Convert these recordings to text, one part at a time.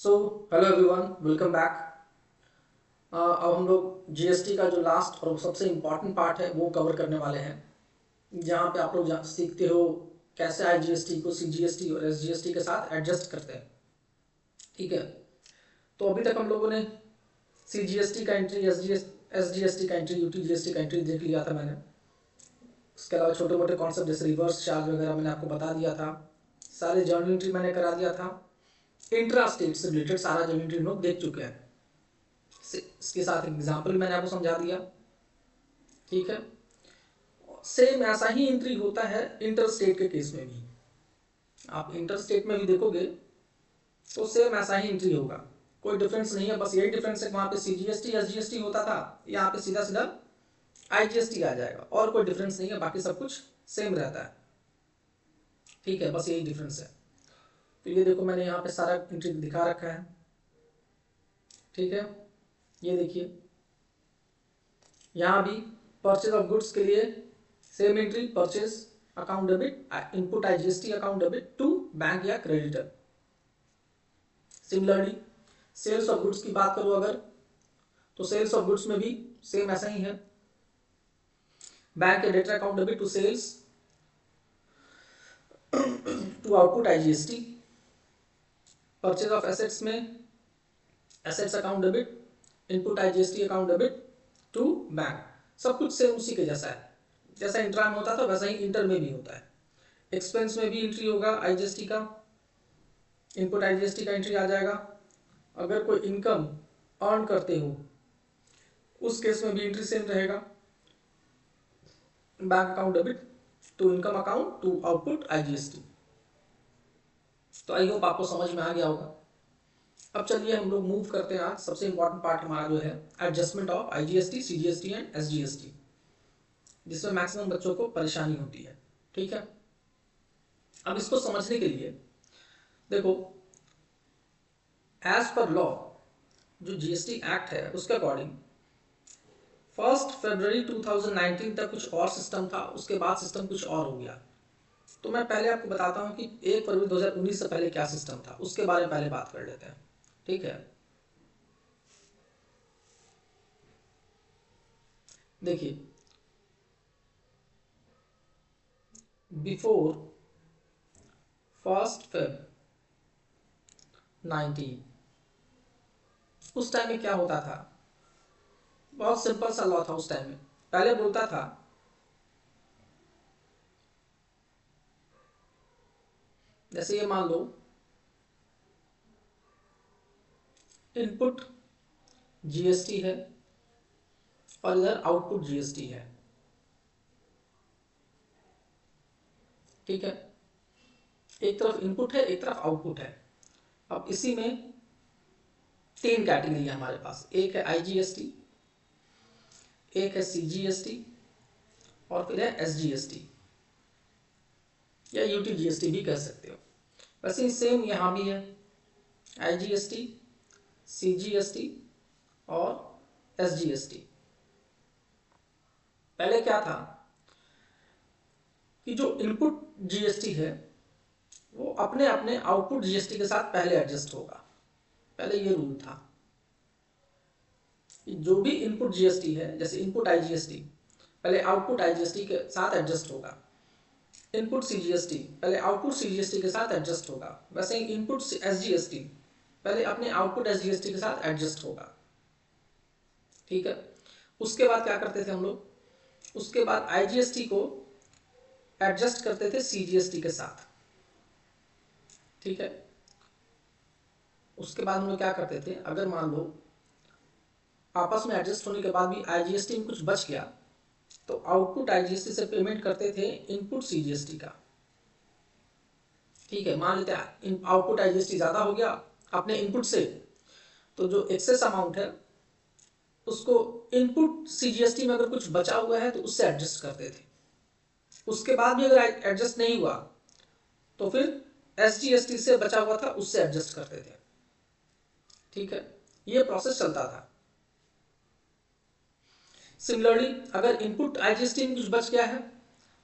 So hello everyone, welcome back. अब हम लोग जीएसटी का जो लास्ट और सबसे इम्पॉर्टेंट पार्ट है वो कवर करने वाले हैं, जहाँ पे आप लोग सीखते हो कैसे आईजीएसटी को सीजीएसटी और एसजीएसटी के साथ एडजस्ट करते हैं। ठीक है, तो अभी तक हम लोगों ने सीजीएसटी का एंट्री, एसजीएसटी का एंट्री, यूटीजीएसटी का एंट्री देख लिया था मैंने। उसके अलावा छोटे मोटे कॉन्सेप्ट जैसे रिवर्स चार्ज वगैरह मैंने आपको बता दिया था। सारे जर्नल एंट्री मैंने करा दिया था। इंट्रा स्टेट से रिलेटेड सारा जर्नल एंट्री हम लोग देख चुके हैं। इसके साथ एग्जाम्पल मैंने आपको समझा दिया। ठीक है, सेम ऐसा ही एंट्री होता है इंटर स्टेट के केस में भी। आप इंटर स्टेट में भी देखोगे तो सेम ऐसा ही एंट्री होगा, कोई डिफरेंस नहीं है। बस यही डिफरेंस है, वहां पे सीजीएसटी एसजीएसटी होता था, यहाँ पे सीधा सीधा आईजीएसटी आ जाएगा, और कोई डिफरेंस नहीं है, बाकी सब कुछ सेम रहता है। ठीक है, बस यही डिफरेंस है। तो ये देखो, मैंने यहाँ पे सारा एंट्री दिखा रखा है। ठीक है, ये देखिए, यहाँ भी परचेज ऑफ गुड्स के लिए same entry, purchase account debit, input IGST account debit to bank या creditor. Similarly sales of goods की बात करो अगर, तो सेल्स ऑफ गुड्स में भी सेम ऐसा ही है, बैंक या debtor account debit to sales to output IGST. Purchase of assets में assets account debit, input IGST account debit to bank. सब कुछ सेम उसी के जैसा है, जैसा इंट्रा में होता था वैसा ही इंटर में भी होता है। एक्सपेंस में भी एंट्री होगा आईजीएसटी का, इनपुट आईजीएसटी का एंट्री आ जाएगा। अगर कोई इनकम अर्न करते हो उस केस में भी एंट्री सेम रहेगा, bank account debit to income account to output IGST. तो आई होप आपको समझ में आ गया होगा। अब चलिए हम लोग मूव करते हैं। आज सबसे इंपॉर्टेंट पार्ट हमारा जो है adjustment of IGST, CGST and SGST, जिसमें मैक्सिमम बच्चों को परेशानी होती है। ठीक है, अब इसको समझने के लिए देखो, एज पर लॉ जो जीएसटी एक्ट है उसके अकॉर्डिंग 1 फरवरी 2019 तक कुछ और सिस्टम था, उसके बाद सिस्टम कुछ और हो गया। तो मैं पहले आपको बताता हूं कि 1 फरवरी 2019 से पहले क्या सिस्टम था, उसके बारे में पहले बात कर लेते हैं। ठीक है, देखिए, बिफोर 1 फेब 19, उस टाइम में क्या होता था, बहुत सिंपल सा लॉ था उस टाइम में। पहले बोलता था जैसे ये मान लो इनपुट जीएसटी है और इधर आउटपुट जीएसटी है। ठीक है, एक तरफ इनपुट है, एक तरफ आउटपुट है। अब इसी में 3 कैटेगरी है हमारे पास, एक है आईजीएसटी, एक है सीजीएसटी और फिर है एसजीएसटी या यूटीजीएसटी भी कह सकते हो। वैसे सेम यहाँ भी है, आईजीएसटी, सीजीएसटी और एसजीएसटी। पहले क्या था कि जो इनपुट जीएसटी है वो अपने अपने आउटपुट जीएसटी के साथ पहले एडजस्ट होगा। पहले ये रूल था कि जो भी इनपुट जीएसटी है, जैसे इनपुट आईजीएसटी पहले आउटपुट आईजीएसटी के साथ एडजस्ट होगा, इनपुट सीजीएसटी पहले आउटपुट सीजीएसटी के साथ एडजस्ट होगा, वैसे ही इनपुट एसजीएसटी पहले अपने आउटपुट एसजीएसटी के साथ एडजस्ट होगा। ठीक है, उसके बाद क्या करते थे हम लोग, उसके बाद आईजीएसटी को एडजस्ट करते थे सीजीएसटी के साथ। ठीक है, उसके बाद हम लोग क्या करते थे, अगर मान लो आपस में एडजस्ट होने के बाद भी आईजीएसटी में कुछ बच गया तो आउटपुट आईजीएसटी से पेमेंट करते थे इनपुट सीजीएसटी का। ठीक है, मान लेते हैं आउटपुट आईजीएसटी ज्यादा हो गया अपने इनपुट से, तो जो एक्सेस अमाउंट है उसको इनपुट सीजीएसटी में अगर कुछ बचा हुआ है तो उससे एडजस्ट करते थे। उसके बाद भी अगर एडजस्ट नहीं हुआ तो फिर एसजीएसटी से बचा हुआ था उससे एडजस्ट करते थे। ठीक है, ये प्रोसेस चलता था। सिमिलरली अगर इनपुट आईजीएसटी में कुछ बच गया है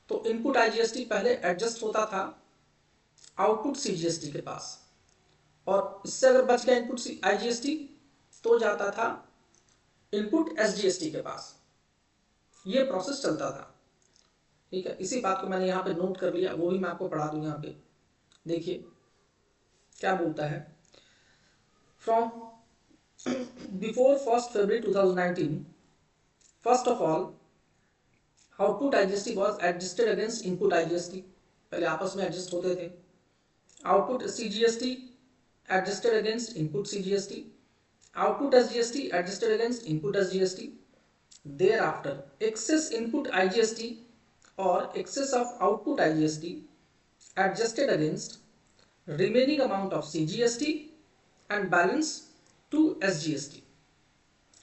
तो इनपुट आईजीएसटी पहले एडजस्ट होता था आउटपुट सीजीएसटी के पास, और इससे अगर बच गया इनपुट आईजीएसटी तो जाता था इनपुट एसजीएसटी के पास। ये प्रोसेस चलता था, ठीक है। इसी बात को मैंने यहाँ पे नोट कर लिया, वो भी मैं आपको पढ़ा दूँ। यहाँ पे देखिए क्या बोलता है, from before 1 February 2019, first of all output IGST was adjusted against input IGST, पहले आपस में एडजस्ट होते थे। Output CGST adjusted against input CGST, output SGST adjusted against input SGST. thereafter excess input IGST or excess of output IGST adjusted against remaining amount of CGST and balance to SGST।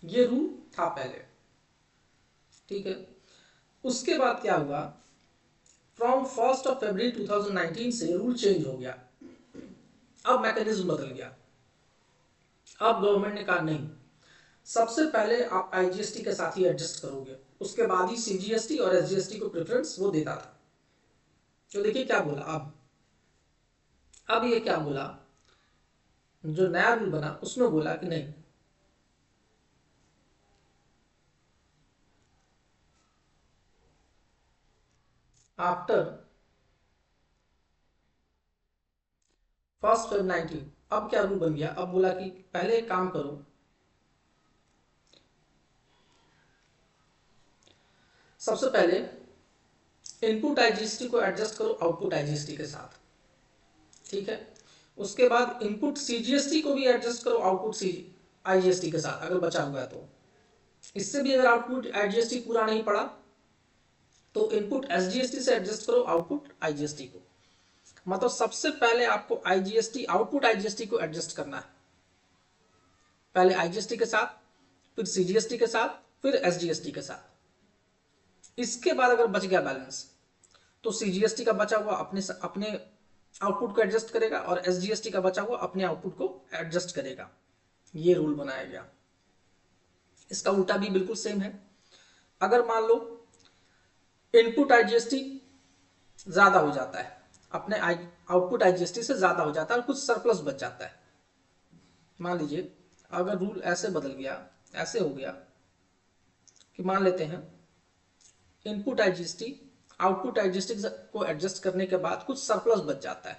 ये rule था पहले, ठीक है। उसके बाद क्या हुआ, from 1 February 2019 से रूल चेंज हो गया। अब मैकेनिज्म बदल गया। अब गवर्नमेंट ने कहा नहीं, सबसे पहले आप आईजीएसटी के साथ ही एडजस्ट करोगे, उसके बाद ही सीजीएसटी और एसजीएसटी को प्रेफरेंस वो देता था। तो देखिए क्या बोला अब ये क्या बोला, जो नया रूल बना उसमें बोला कि नहीं, आफ्टर 1 February 19 अब क्या रूल बन गया, अब बोला कि पहले एक काम करो, सबसे पहले इनपुट आईजीएसटी को एडजस्ट करो आउटपुट आईजीएसटी के साथ, ठीक है। उसके बाद इनपुट सीजीएसटी को भी एडजस्ट करो आउटपुट आईजीएसटी के साथ अगर बचा हुआ है तो। इससे भी अगर आउटपुट आईजीएसटी पूरा नहीं पड़ा तो इनपुट एसजीएसटी से एडजस्ट करो आउटपुट आईजीएसटी को। मतलब सबसे पहले आपको आईजीएसटी आउटपुट आईजीएसटी को एडजस्ट करना है, पहले आईजीएसटी के साथ, फिर सीजीएसटी के साथ, फिर एसजीएसटी के साथ। इसके बाद अगर बच गया बैलेंस तो सीजीएसटी का बचा हुआ अपने आउटपुट को एडजस्ट करेगा और एसजीएसटी का बचा हुआ अपने आउटपुट को एडजस्ट करेगा। ये रूल बनाया गया। इसका उल्टा भी बिल्कुल सेम है। अगर मान लो इनपुट आईजीएसटी ज्यादा हो जाता है, अपने आउटपुट आईजीएसटी से ज्यादा हो जाता है और कुछ सरप्लस बच जाता है, मान लीजिए अगर रूल ऐसे बदल गया, ऐसे हो गया कि मान लेते हैं इनपुट आईजीएसटी आउटपुट आईजीएसटी को एडजस्ट करने के बाद कुछ सरप्लस बच जाता है,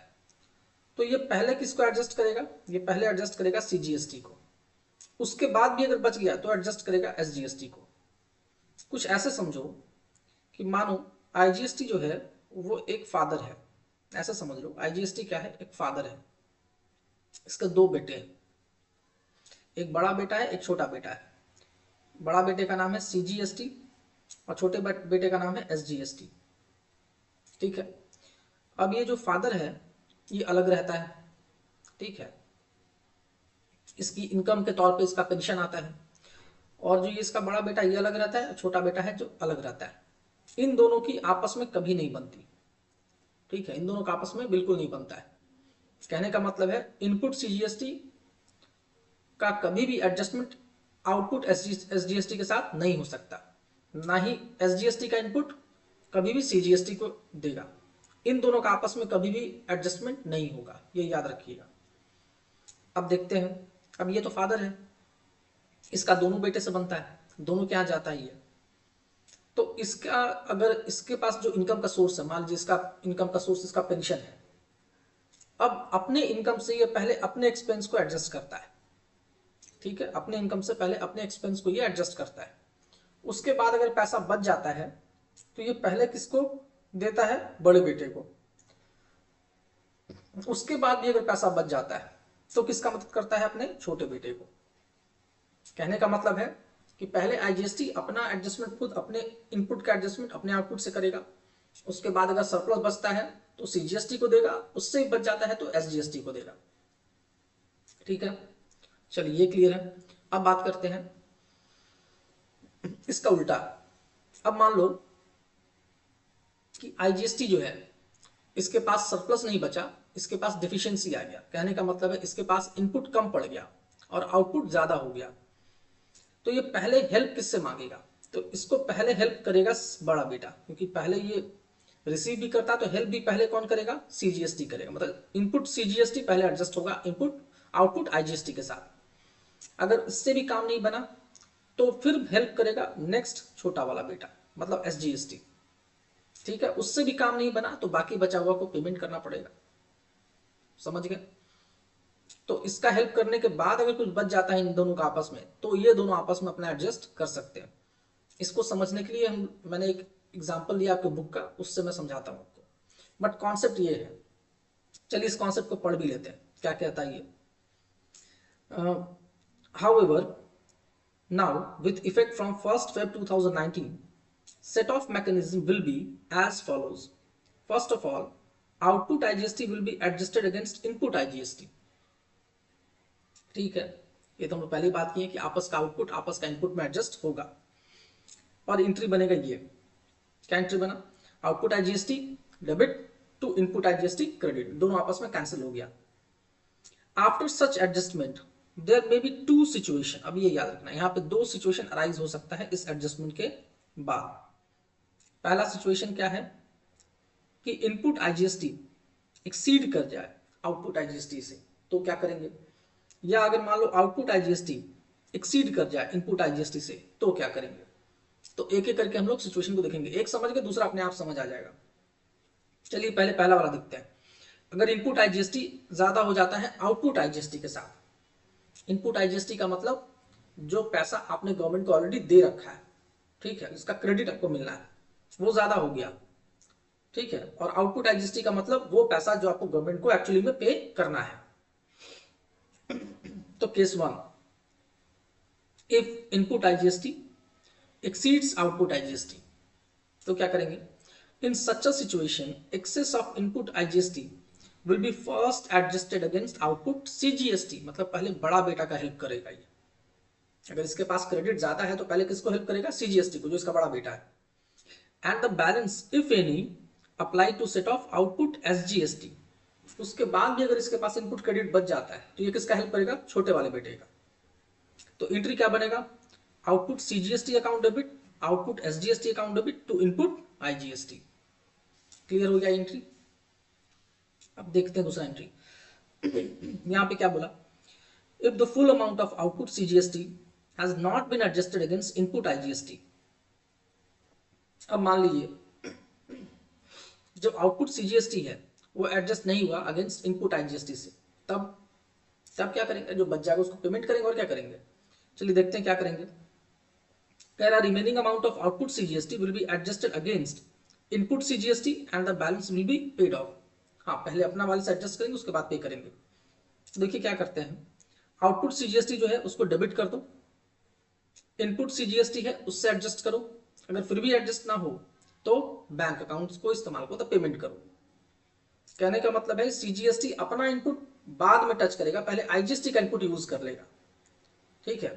तो ये पहले किसको एडजस्ट करेगा, ये पहले एडजस्ट करेगा सीजीएसटी को। उसके बाद भी अगर बच गया तो एडजस्ट करेगा एसजीएसटी को। कुछ ऐसे समझो कि मानो आईजीएसटी जो है वो एक फादर है, ऐसा समझ लो आईजीएसटी क्या है, एक फादर है। इसके दो बेटे हैं, एक बड़ा बेटा है, एक छोटा बेटा है। बड़ा बेटे का नाम है सीजीएसटी और छोटे बेटे का नाम है एसजीएसटी, ठीक है। अब ये जो फादर है ये अलग रहता है, ठीक है। इसकी इनकम के तौर पे इसका पेंशन आता है, और जो ये इसका बड़ा बेटा ये अलग रहता है, छोटा बेटा है जो अलग रहता है। इन दोनों की आपस में कभी नहीं बनती, ठीक है। इन दोनों का आपस में बिल्कुल नहीं बनता है। कहने का मतलब है इनपुट सीजीएसटी का कभी भी एडजस्टमेंट आउटपुट एसजीएसटी के साथ नहीं हो सकता, ना ही एसजीएसटी का इनपुट कभी भी सीजीएसटी को देगा। इन दोनों का आपस में कभी भी एडजस्टमेंट नहीं होगा, ये याद रखिएगा। अब देखते हैं, अब ये तो फादर है, इसका दोनों बेटे से बनता है, दोनों के यहाँ जाता ही है। तो इसका अगर इसके पास जो इनकम का सोर्स है, मान लीजिए इसका इनकम का सोर्स इसका पेंशन है, अब अपने इनकम से ये पहले अपने एक्सपेंस को एडजस्ट करता है, ठीक है। अपने इनकम से पहले अपने एक्सपेंस को ये एडजस्ट करता है। उसके बाद अगर पैसा बच जाता है तो ये पहले किसको देता है, बड़े बेटे को। उसके बाद भी अगर पैसा बच जाता है तो किसका मदद करता है, अपने छोटे बेटे को। कहने का मतलब है कि पहले आईजीएसटी अपना एडजस्टमेंट खुद अपने इनपुट का एडजस्टमेंट अपने आउटपुट से करेगा। उसके बाद अगर सरप्लस बचता है तो सीजीएसटी को देगा, उससे ही बच जाता है तो एसजीएसटी को देगा, ठीक है। चलिए ये क्लियर है। अब बात करते हैं इसका उल्टा। अब मान लो कि आईजीएसटी जो है इसके पास सरप्लस नहीं बचा, इसके पास डिफिशियंसी आ गया। कहने का मतलब है इसके पास इनपुट कम पड़ गया और आउटपुट ज्यादा हो गया। तो ये पहले हेल्प किससे मांगेगा, तो इसको पहले हेल्प करेगा बड़ा बेटा, क्योंकि पहले ये रिसीव भी करता तो हेल्प भी पहले कौन करेगा, सीजीएसटी करेगा। मतलब इनपुट सीजीएसटी पहले एडजस्ट होगा इनपुट आउटपुट आईजीएसटी के साथ। अगर इससे भी काम नहीं बना तो फिर हेल्प करेगा नेक्स्ट छोटा वाला बेटा, मतलब एसजीएसटी। ठीक है, उससे भी काम नहीं बना तो बाकी बचा हुआ को पेमेंट करना पड़ेगा। समझ गए? तो इसका हेल्प करने के बाद अगर कुछ बच जाता है इन दोनों का आपस में, तो ये दोनों आपस में अपना एडजस्ट कर सकते हैं। इसको समझने के लिए मैंने एक एग्जांपल दिया आपके बुक का, उससे मैं समझाता हूं आपको। बट कॉन्सेप्ट ये है, चलिए इस कॉन्सेप्ट को पढ़ भी लेते हैं, क्या कहता है ये। However, now with effect from 1st Feb 2019, set off mechanism will be as follows. First of all, output IGST will be adjusted against input IGST. ठीक है, ये तो हम पहले ही बात की है कि आपस का आउटपुट आपस का इनपुट में एडजस्ट होगा। और एंट्री बनेगा ये, क्या एंट्री बना, output IGST debit to input IGST credit, दोनों आपस में कैंसिल हो गया। After such adjustment there may be two situation, अब ये याद रखना, यहाँ पे दो सिचुएशन अराइज हो सकता है इस एडजस्टमेंट के बाद। पहला सिचुएशन क्या है कि इनपुट आईजीएसटी एक्सीड कर जाए आउटपुट आईजीएसटी से, तो क्या करेंगे। या अगर मान लो आउटपुट आईजीएसटी एक्सीड कर जाए इनपुट आईजीएसटी से, तो क्या करेंगे। तो एक एक करके हम लोग सिचुएशन को देखेंगे, एक समझ के दूसरा अपने आप समझ आ जाएगा। चलिए पहले पहला वाला देखते हैं। अगर इनपुट आईजीएसटी ज्यादा हो जाता है आउटपुट आईजीएसटी के साथ, इनपुट आईजीएसटी का मतलब जो पैसा आपने गवर्नमेंट को ऑलरेडी दे रखा है, ठीक है, इसका क्रेडिट आपको मिलना है, वो ज्यादा हो गया, ठीक है। और आउटपुट आईजीएसटी का मतलब वो पैसा जो आपको गवर्नमेंट को एक्चुअली में पे करना है। तो case one, if input IGST exceeds output IGST, तो क्या करेंगे। In such a situation, excess of input IGST will be first adjusted against output CGST, मतलब पहले बड़ा बेटा का हेल्प करेगा ये। अगर इसके पास क्रेडिट ज्यादा है तो पहले किसको हेल्प करेगा, CGST को, जो इसका बड़ा बेटा है। And the balance if any apply to set off output SGST, उसके बाद भी अगर इसके पास इनपुट क्रेडिट बच जाता है तो ये किसका हेल्प करेगा, छोटे वाले बेटे का। तो एंट्री क्या बनेगा, output CGST account debit, output SGST account debit to input IGST। Clear हो गया एंट्री। अब देखते हैं दूसरा एंट्री। यहां पे क्या बोला, if the full amount of output CGST has not been adjusted against input IGST। अब मान लीजिए जो आउटपुट CGST है वो एडजस्ट नहीं हुआ अगेंस्ट इनपुट IGST से, तब क्या करेंगे, जो बच जाएगा उसको पेमेंट करेंगे और क्या करेंगे। चलिए देखते हैं क्या करेंगे। कह रहा remaining amount of output CGST will be adjusted against input CGST and the balance will be paid of. हाँ, पहले अपना वाले से एडजस्ट करेंगे उसके बाद पे करेंगे। देखिए क्या करते हैं, आउटपुट CGST जो है उसको डेबिट कर दो, इनपुट CGST है उससे एडजस्ट करो, अगर फिर भी एडजस्ट ना हो तो बैंक अकाउंट को इस्तेमाल करो, तो पेमेंट करो। कहने का मतलब है CGST अपना इनपुट बाद में टच करेगा, पहले IGST का इनपुट यूज कर लेगा, ठीक है,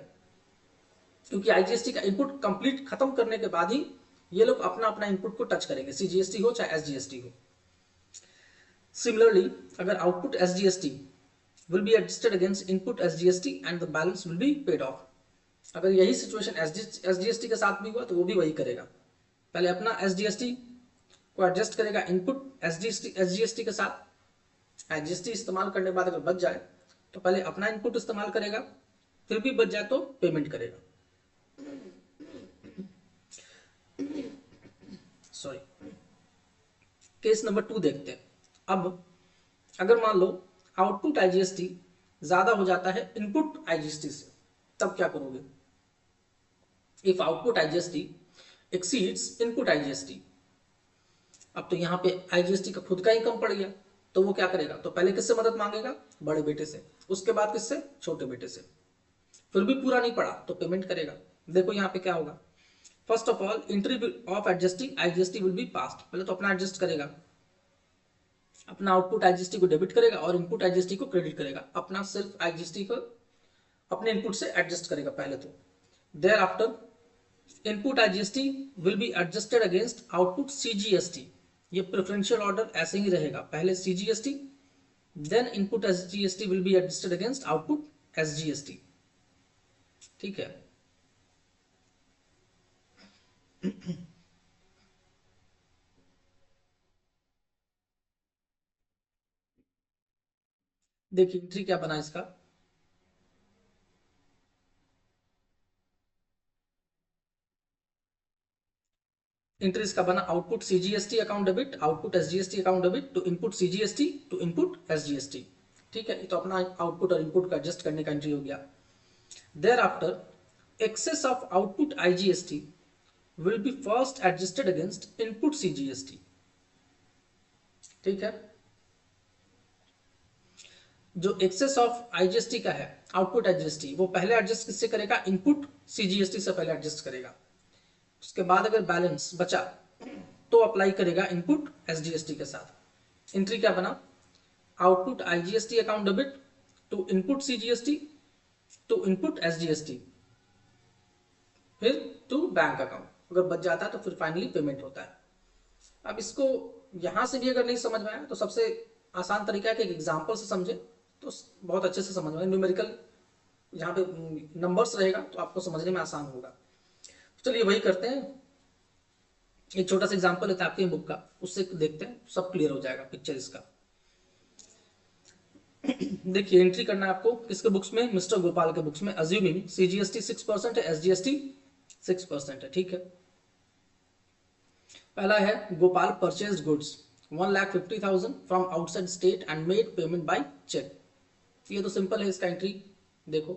क्योंकि IGST का इनपुट कंप्लीट खत्म करने के बाद ही ये लोग अपना अपना इनपुट को टच करेंगे, CGST हो चाहे SGST हो। सिमिलरली अगर output SGST will be adjusted against input SGST and the balance will be paid of. अगर यही सिचुएशन SGST के साथ भी हुआ तो वो भी वही करेगा, पहले अपना SGST को एडजस्ट करेगा इनपुट SGST के साथ, IGST इस्तेमाल करने के बाद अगर बच जाए तो पहले अपना इनपुट इस्तेमाल करेगा, फिर भी बच जाए तो पेमेंट करेगा। सॉरी, केस नंबर 2 देखते हैं। अब अगर मान लो आउटपुट IGST ज्यादा हो जाता है इनपुट IGST से, तब क्या करोगे। If output IGST exceeds input IGST, अब तो यहाँ पे IGST का खुद का इनकम पड़ गया, तो वो क्या करेगा, तो पहले किससे मदद मांगेगा, बड़े बेटे से, उसके बाद किससे, छोटे बेटे से। फिर भी पूरा नहीं पड़ा तो पेमेंट करेगा। देखो यहाँ पे क्या होगा, first of all entry of adjusting IGST will B past, पहले तो अपना एडजस्ट करेगा, अपना आउटपुट IGST को डेबिट करेगा और इनपुट IGST को क्रेडिट करेगा, अपना सेल्फ IGST को अपने इनपुट से एडजस्ट करेगा पहले तो। Thereafter input IGST will be adjusted against output CGST, ये प्रेफरेंशियल ऑर्डर ऐसे ही रहेगा, पहले CGST then input SGST will be adjusted against output SGST, ठीक है। देखिए एंट्री क्या बना इसका, एंट्रीज का बना output CGST account debit, output SGST account debit to input CGST to input SGST. ठीक है, तो अपना आउटपुट और इनपुट का एडजस्ट करने का एंट्री हो गया। Thereafter excess of output IGST will be first adjusted against input CGST. ठीक है, जो एक्सेस ऑफ आईजीएसटी का है आउटपुट एडजस्टी, वो पहले एडजस्ट किससे करेगा, इनपुट सीजीएसटी से पहले एडजस्ट करेगा। उसके बाद अगर बैलेंस बचा तो अप्लाई करेगा इनपुट एसजीएसटी के साथ। एंट्री क्या बना, output IGST account debit to input CGST to input SGST, फिर टू बैंक अकाउंट। अगर बच जाता है तो फिर फाइनली पेमेंट होता है। अब इसको यहां से भी अगर नहीं समझ में आया तो सबसे आसान तरीका है कि एक एग्जाम्पल से समझे तो बहुत अच्छे से समझ में। न्यूमेरिकल जहाँ पे नंबर्स रहेगा तो आपको समझने में आसान होगा। चलिए वही करते हैं, एक छोटा सा एग्जांपल लेते हैं आपकी बुक का, उससे देखते हैं, सब क्लियर हो जाएगा पिक्चर इसका। देखिए एंट्री करना है आपको किसके बुक्स में, मिस्टर गोपाल के बुक्स में। अज्यूमिंग सीजीएसटी 6% है, एसजीएसटी 6% है। ठीक है, पहला है Gopal purchased goods 1,50,000 from outside state and made payment by cheque. ये तो सिंपल है, इसका एंट्री देखो,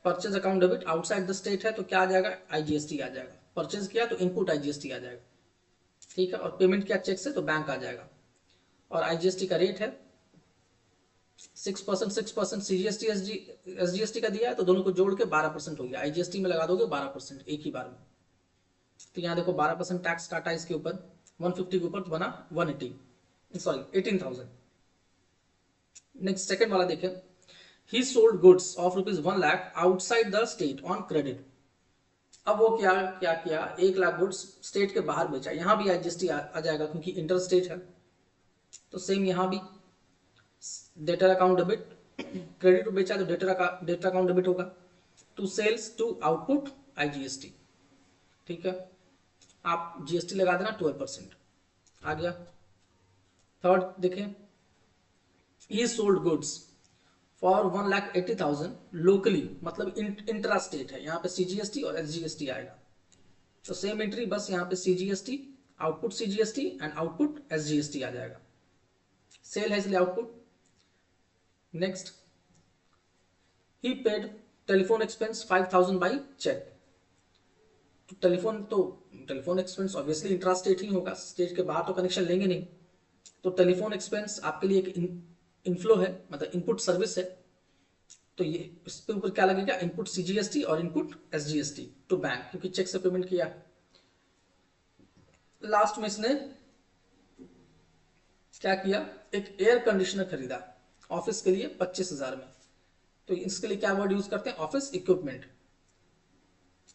purchase account debit outside the state है तो क्या आ जाएगा, आईजीएसटी आ जाएगा। परचेज किया तो इनपुट आईजीएसटी आ जाएगा। ठीक है, और पेमेंट किया चेक से तो बैंक आ जाएगा। और आईजीएसटी का रेट है 6%, 6% सीजीएसटी एसजीएसटी का दिया है तो दोनों को जोड़ के 12% हो गया। आईजीएसटी में लगा दोगे 12% एक ही बार में। तो यहाँ देखो 12% टैक्स काटा इसके ऊपर, 150 के ऊपर तो बना 18,000। नेक्स्ट सेकंड वाला देखें, he sold goods of rupees 1 lakh outside the state on credit। अब वो क्या किया, 1 लाख गुड्स स्टेट के बाहर बेचा। यहाँ भी आईजीएसटी आ जाएगा क्योंकि इंटर स्टेट है। तो सेम यहाँ भी डेटर अकाउंट डेबिट, क्रेडिट बेचा तो डेटर अकाउंट डेबिट होगा, to sales to output IGST. ठीक है, आप जीएसटी लगा देना 12% आ गया। थर्ड देखें, he sold goods for 1,80,000 locally, मतलब इंट्रा स्टेट है, यहाँ पे सीजीएसटी और एसजीएसटी आएगा। तो सेम एंट्री, बस यहाँ पे CGST, output CGST and output SGST आ जाएगा। सेल है इसलिए आउटपुट। नेक्स्ट, ही paid telephone expense 5,000 by cheque. तो telephone expense obviously intra state ही होगा, स्टेट के बाहर तो कनेक्शन लेंगे नहीं। तो टेलीफोन एक्सपेंस आपके लिए एक इनफ्लो है, मतलब इनपुट सर्विस है। तो ये इस पे ऊपर क्या लगेगा, इनपुट सीजीएसटी और इनपुट एसजीएसटी टू बैंक, क्योंकि चेक से पेमेंट किया। लास्ट में इसने क्या किया, एक एयर कंडीशनर खरीदा ऑफिस के लिए 25,000 में। तो इसके लिए क्या वर्ड यूज करते हैं, ऑफिस इक्विपमेंट।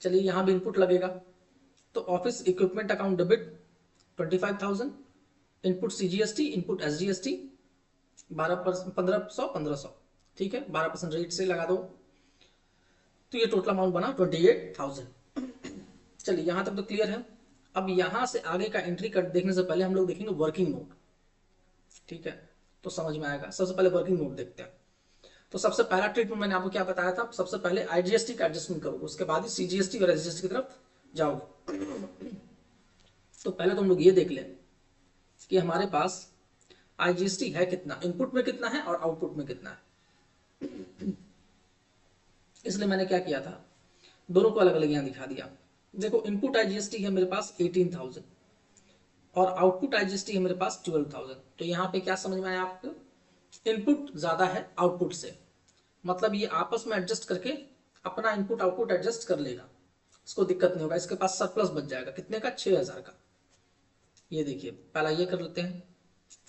चलिए यहां भी इनपुट लगेगा, तो office equipment account debit 25,000, input CGST, input SGST 1500। ठीक है, 12% रेट से लगा दो तो ये टोटल अमाउंट बना 28,000। चलिए यहां तक तो क्लियर है। अब यहां से आगे का एंट्री कर देखने से पहले हम लोग देखेंगे वर्किंग नोट। ठीक है, तो समझ में आएगा। सबसे पहले वर्किंग नोट देखते हैं। तो सबसे पहला ट्रीटमेंट मैंने आपको क्या बताया था, सबसे पहले आईजीएसटी का एडजस्टमेंट करोगे, उसके बाद ही सीजीएसटी और एसजीएसटी की तरफ जाओगे। तो पहले तुम लोग ये देख लें कि हमारे पास आईजीएसटी है कितना, इनपुट में कितना है और आउटपुट में कितना है। इसलिए मैंने क्या किया था, दोनों को अलग अलग यहां दिखा दिया। देखो इनपुट आईजीएसटी है मेरे पास 18,000 और आउटपुट आईजीएसटी है मेरे पास 12,000। तो यहाँ पे क्या समझ में आया आपको, इनपुट ज्यादा है आउटपुट से, मतलब ये आपस में एडजस्ट करके अपना इनपुट आउटपुट एडजस्ट कर लेगा, इसको दिक्कत नहीं होगा। इसके पास सरप्लस बच जाएगा कितने का, 6,000 का। ये देखिए पहला ये कर लेते हैं।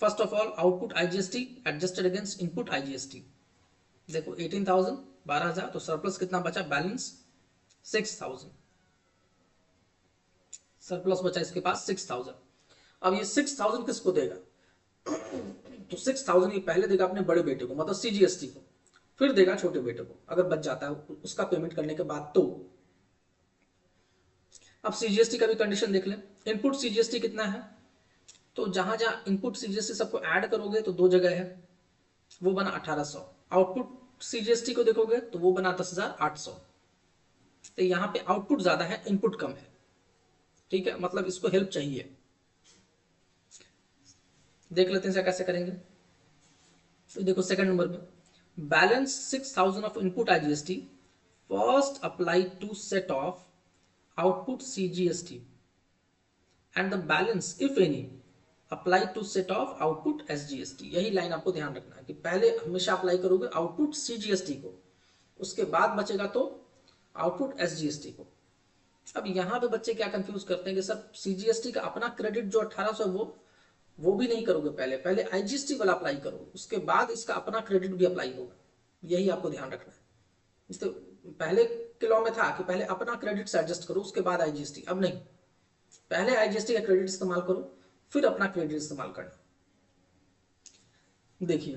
First of all output IGST adjusted against input IGST. देखो 18,000 12,000, तो सरप्लस कितना बचा, बैलेंस 6,000। सरप्लस बचा इसके पास 6,000। अब ये 6,000 किसको देगा, तो 6,000 ये पहले देगा अपने बड़े बेटे को, मतलब सीजीएसटी को, फिर देगा छोटे बेटे को अगर बच जाता है उसका पेमेंट करने के बाद। तो अब सीजीएसटी का भी कंडीशन देख लें। इनपुट सीजीएसटी कितना है, तो जहां जहां इनपुट सीजीएसटी सबको ऐड करोगे तो 2 जगह है, वो बना 1,800। आउटपुट सीजीएसटी को देखोगे तो वो बना 10,800। तो यहाँ पे आउटपुट ज्यादा है, इनपुट कम है। ठीक है, मतलब इसको हेल्प चाहिए। देख लेते हैं कैसे करेंगे। तो देखो सेकंड नंबर में, balance 6000 of input IGST, first apply to set off output CGST and the balance if any apply to set off output SGST. यही लाइन आपको ध्यान रखना है कि पहले हमेशा अप्लाई करोगे आउटपुट सीजीएसटी को, उसके बाद बचेगा तो आउटपुट एसजीएसटी को। अब यहाँ पे बच्चे क्या कंफ्यूज करते हैं कि सर सीजीएसटी का अपना क्रेडिट जो 1800 है वो भी नहीं करोगे, पहले आईजीएसटी वाला अप्लाई करो, उसके बाद इसका अपना क्रेडिट भी अप्लाई होगा। यही आपको ध्यान रखना है। तो पहले के लॉ में था कि पहले अपना क्रेडिट से एडजस्ट करो उसके बाद आईजीएसटी, अब नहीं, पहले आईजीएसटी का क्रेडिट इस्तेमाल करो फिर अपना क्रेडिट इस्तेमाल करना। देखिए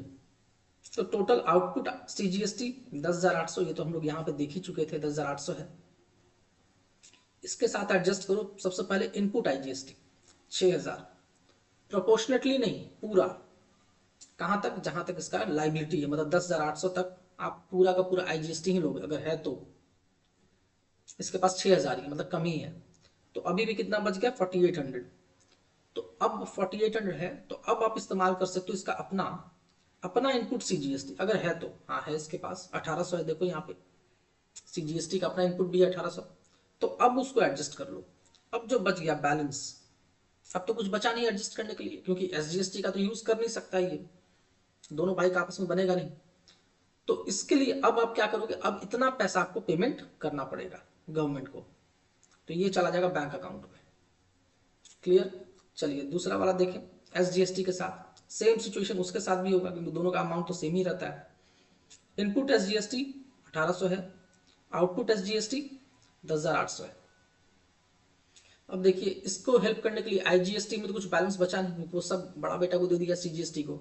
तो टोटल आउटपुट सीजीएसटी 10,800, ये तो हम लोग यहाँ पे देख ही चुके थे 10,800 है। इसके साथ एडजस्ट करो सबसे पहले इनपुट आईजीएसटी 6,000, प्रोपोर्शनेटली नहीं, पूरा कहां तक, जहां तक इसका लाइबिलिटी है, मतलब 10,800 तक आप पूरा का पूरा आईजीएसटी ही लोगे अगर है तो। इसके पास 6,000 ही मतलब कमी है, तो अभी भी कितना बच गया 4800। तो अब 4800 है तो अब आप इस्तेमाल कर सकते हो इसका अपना इनपुट सीजीएसटी अगर है तो। हाँ है इसके पास 1800 है, देखो यहाँ पे सीजीएसटी का अपना इनपुट भी है 1800। तो अब उसको एडजस्ट कर लो। अब जो बच गया बैलेंस, अब तो कुछ बचा नहीं एडजस्ट करने के लिए, क्योंकि एसजीएसटी का तो यूज कर नहीं सकता ये, दोनों भाई का आपस में बनेगा नहीं। तो इसके लिए अब आप क्या करोगे, अब इतना पैसा आपको पेमेंट करना पड़ेगा गवर्नमेंट को, तो ये चला जाएगा बैंक अकाउंट में। क्लियर। चलिए दूसरा वाला देखें, एसजीएसटी के साथ सेम सिचुएशन उसके साथ भी होगा क्योंकि दोनों का अमाउंट तो सेम ही रहता है। इनपुट एसजीएसटी 1800 है, आउटपुट एसजीएसटी 10,800 है। अब देखिए इसको हेल्प करने के लिए आईजीएसटी में तो कुछ बैलेंस बचा नहीं, वो सब बड़ा बेटा को दे दिया सीजीएसटी को,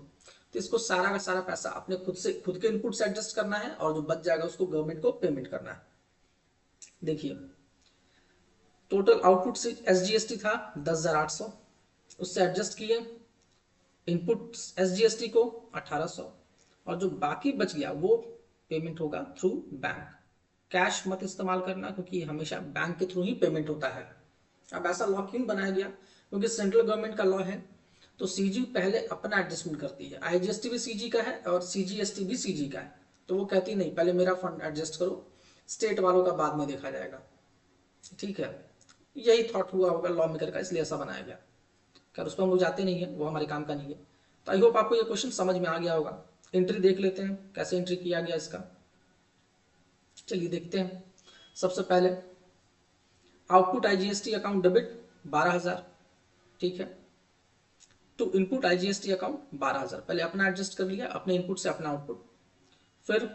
तो इसको सारा का सारा पैसा अपने खुद के इनपुट से एडजस्ट करना है और जो बच जाएगा उसको गवर्नमेंट को पेमेंट करना है। देखिए टोटल आउटपुट से एसजीएसटी था 10,800, उससे एडजस्ट किए इनपुट एसजीएसटी को 1800, और जो बाकी बच गया वो पेमेंट होगा थ्रू बैंक। कैश मत इस्तेमाल करना क्योंकि हमेशा बैंक के थ्रू ही पेमेंट होता है। अब ऐसा लॉ क्यों बनाया गया, क्योंकि सेंट्रल गवर्नमेंट का लॉ है, तो सीजी पहले अपना एडजस्टमेंट करती है। आईजीएसटी भी सीजी का है और सीजीएसटी भी सीजी का है, तो वो कहती नहीं पहले मेरा फंड एडजस्ट करो, स्टेट वालों का बाद में देखा जाएगा। ठीक है, यही थॉट हुआ होगा लॉ मेकर का, इसलिए ऐसा बनाया गया। खैर उस पर हम लोग जाते नहीं है, वो हमारे काम का नहीं है। तो आई होप आपको ये क्वेश्चन समझ में आ गया होगा। एंट्री देख लेते हैं कैसे एंट्री किया गया इसका। चलिए देखते हैं। सबसे पहले आउटपुट आईजीएसटी अकाउंट डेबिट 12,000, ठीक है, टू इनपुट आईजीएसटी अकाउंट 12,000। पहले अपना एडजस्ट कर लिया, अपने इनपुट से अपना आउटपुट। फिर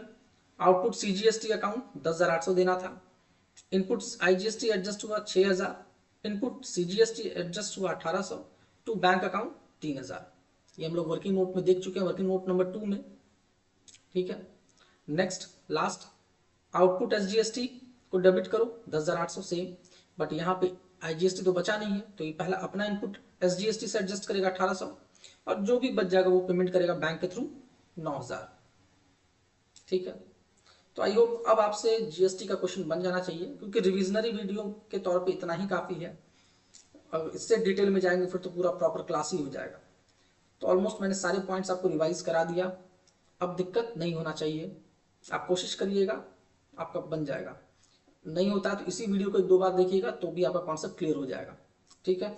आउटपुट सीजीएसटी अकाउंट 10,800 देना था, इनपुट आईजीएसटी एडजस्ट हुआ 6,000, इनपुट सीजीएसटी एडजस्ट हुआ 1800, टू बैंक अकाउंट 3,000। ये हम लोग वर्किंग नोट में देख चुके हैं, वर्किंग नोट नंबर 2 में। ठीक है, नेक्स्ट लास्ट आउटपुट एसजीएसटी को डेबिट करो 10,800 सेम, बट यहाँ पे आईजीएसटी तो बचा नहीं है, तो ये पहला अपना इनपुट एसजीएसटी से एडजस्ट करेगा 1800, और जो भी बच जाएगा वो पेमेंट करेगा बैंक के थ्रू 9,000। ठीक है, तो आई होप अब आपसे जीएसटी का क्वेश्चन बन जाना चाहिए, क्योंकि रिविजनरी वीडियो के तौर पे इतना ही काफ़ी है। अब इससे डिटेल में जाएंगे फिर तो पूरा प्रॉपर क्लास ही हो जाएगा। तो ऑलमोस्ट मैंने सारे पॉइंट्स आपको रिवाइज करा दिया, अब दिक्कत नहीं होना चाहिए। आप कोशिश करिएगा, आपका बन जाएगा। नहीं होता तो इसी वीडियो को 1-2 बार देखिएगा तो भी आपका कॉन्सेप्ट क्लियर हो जाएगा। ठीक है,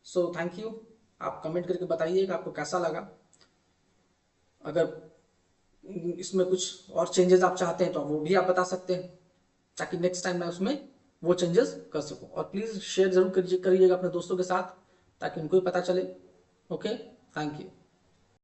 सो थैंक यू। आप कमेंट करके बताइएगा आपको कैसा लगा। अगर इसमें कुछ और चेंजेस आप चाहते हैं तो वो भी आप बता सकते हैं, ताकि नेक्स्ट टाइम मैं उसमें वो चेंजेस कर सकूं। और प्लीज़ शेयर जरूर करिएगा अपने दोस्तों के साथ, ताकि उनको भी पता चले। Okay, thank you.